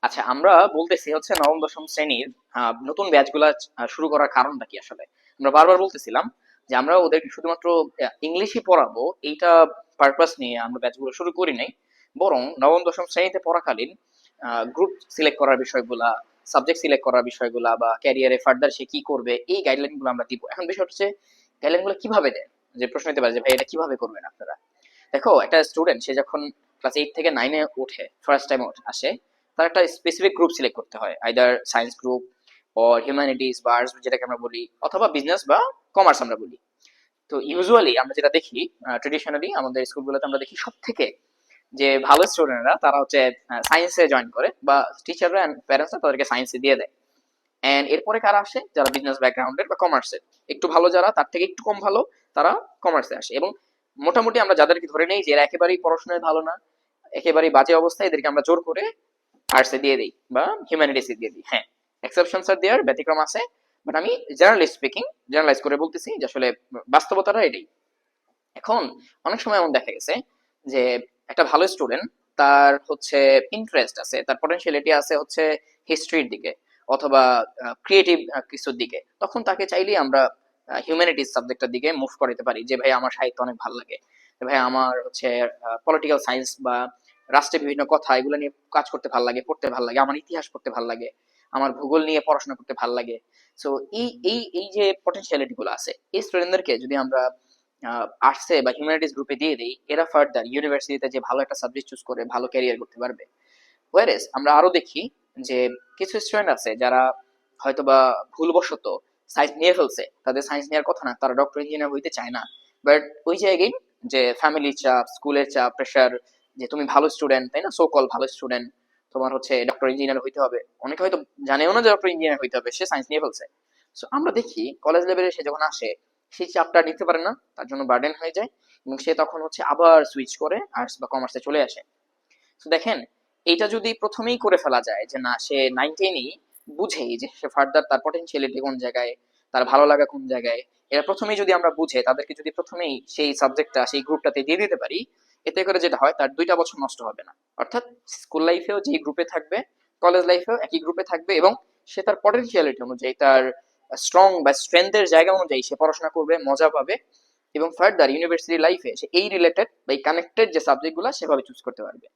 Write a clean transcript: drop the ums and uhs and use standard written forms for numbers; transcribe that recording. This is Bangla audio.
আচ্ছা, আমরা বলতেছি হচ্ছে নবম দশম শ্রেণীর নতুন ব্যাচগুলা শুরু করার কারণটা কি আসলে? আমরা বারবার বলতেছিলাম যে আমরা ওদেরকে শুধুমাত্র ইংলিশই পড়াবো এইটা পারপাস নিয়ে আমরা ব্যাচগুলো শুরু করি নাই। বরং নবম দশম শ্রেণীতে পড়াকালীন গ্রুপ সিলেক্ট করার বিষয়গুলা, সাবজেক্ট সিলেক্ট করার বিষয়গুলা বা ক্যারিয়ারে ফার্দার সে কি করবে এই গাইডলাইন গুলো আমরা দিব। এখন বিষয় হচ্ছে গাইডলাইন গুলো কিভাবে দেয়? যে প্রশ্ন হতে পারে যে ভাই এটা কিভাবে করবেন আপনারা? দেখো, একটা স্টুডেন্ট সে যখন ক্লাস 8 থেকে 9 এ ওঠে, ফার্স্ট টাইম আসে, তার একটা স্পেসিফিক গ্রুপ সিলেক্ট করতে হয়, either science group or humanities বা আর্টস যেটাকে আমরা বলি, অথবা বিজনেস বা কমার্স আমরা বলি। তো ইউজুয়ালি আমরা যেটা দেখি, ট্রেডিশনালি আমাদের স্কুলগুলোতে আমরা দেখি সব থেকে যে ভালো স্টুডেন্টরা তারা হচ্ছে সায়েন্সে জয়েন করে, বা টিচাররা এন্ড প্যারেন্টসরা তাদেরকে সায়েন্সে দিয়ে দেয়। এন্ড এরপরে কারা আসে? যারা বিজনেস ব্যাকগ্রাউন্ডের বা কমার্সের একটু ভালো, যারা তার থেকে একটু কম ভালো, তারা কমার্সে আসে। এবং মোটামুটি আমরা যাদেরকে ধরে নেই যে এরা একেবারেই পড়াশোনায় ভালো না, একেবারেই বাজে অবস্থায়, এদেরকে আমরা জোর করে আর্টসে দিয়ে দিই বা হিউম্যানিটিসে দিয়ে দিই। হ্যাঁ, এক্সেপশনস আর দেয়ার, ব্যতিক্রম আছে, বাট আমি জেনারেলি স্পিকিং, জেনারেলাইজ করে বলতেছি যে আসলে বাস্তবতাটা এটাই। এখন অনেক সময় এমন দেখা গেছে যে একটা ভালো স্টুডেন্ট, তার হচ্ছে ইন্টারেস্ট আছে, তার পটেনশিয়ালিটি আছে হচ্ছে হিস্ট্রির দিকে অথবা ক্রিয়েটিভ কিছুর দিকে, তখন তাকে চাইলেই আমরা হিউম্যানিটিস সাবজেক্টের দিকে মুভ করাতে পারি। যে ভাই আমার সাহিত্য অনেক ভালো লাগে, ভাই আমার হচ্ছে পলিটিক্যাল সায়েন্স বা রাষ্ট্রের বিভিন্ন কথা এগুলো নিয়ে কাজ করতে ভালো লাগে, পড়তে ভালো লাগে, আমার ইতিহাস পড়তে ভালো লাগে, আমার ভূগোল নিয়ে পড়াশোনা করতে ভালো লাগে। সো এই যে পটেনশিয়ালিটি গুলো আছে, এই স্টুডেন্টদেরকে যদি আমরা আর্টসে বা হিউম্যানিটিস গ্রুপে দিয়ে দেই, এরা ফার্দার ইউনিভার্সিটিতে যে ভালো একটা সাবজেক্ট চুজ করে ভালো ক্যারিয়ার করতে পারবে। ওয়ারেস আমরা আরো দেখি যে কিছু স্টুডেন্ট আছে যারা হয়তোবা ভুলবশত সায়েন্স নিয়ে ফেলছে, তাদের সায়েন্স নেওয়ার কথা না, তারা ডক্টর ইঞ্জিনিয়ার হইতে চায় না। বাট ওই জায়গায় যে ফ্যামিলির চাপ, স্কুলের চাপ, প্রেশার, যে তুমি ভালো স্টুডেন্ট, তাই না, সো কল ভালো স্টুডেন্ট, তোমার হচ্ছে ডক্টর ইঞ্জিনিয়ার হইতে হবে। অনেকে হয়তো জানেও না যে ডক্টর ইঞ্জিনিয়ার হইতে হবে, সে সায়েন্স নিয়ে ফেলছে। সো আমরা দেখি কলেজ লেভেলে সে যখন আসে, সেই চাপটা নিতে পারে না, তার জন্য বার্ডেন হয়ে যায়, এবং সে তখন হচ্ছে আবার সুইচ করে আর্টস বা কমার্সে চলে আসে। তো দেখেন, এইটা যদি প্রথমেই করে ফেলা যায় যে না, সে 9-10-ই বুঝেই যে সে ফার্দার তার পটেনশিয়ালিটি কোন জায়গায়, তার ভালো লাগা কোন জায়গায়, এটা প্রথমেই যদি আমরা বুঝে তাদেরকে যদি প্রথমেই সেই সাবজেক্টটা সেই গ্রুপটাতে দিয়ে দিতে পারি, এতে করে যেটা হয় তার 2টা বছর নষ্ট হবে না। অর্থাৎ স্কুল লাইফেও যেই গ্রুপে থাকবে, কলেজ লাইফেও একই গ্রুপে থাকবে, এবং সে তার পটেনশিয়ালিটি অনুযায়ী, তার স্ট্রং বা স্ট্রেংথের জায়গা অনুযায়ী সে পড়াশোনা করবে, মজা পাবে, এবং ফার্দার ইউনিভার্সিটি লাইফে সে এই রিলেটেড বা এই কানেক্টেড যে সাবজেক্টগুলো সেভাবে চুজ করতে পারবে।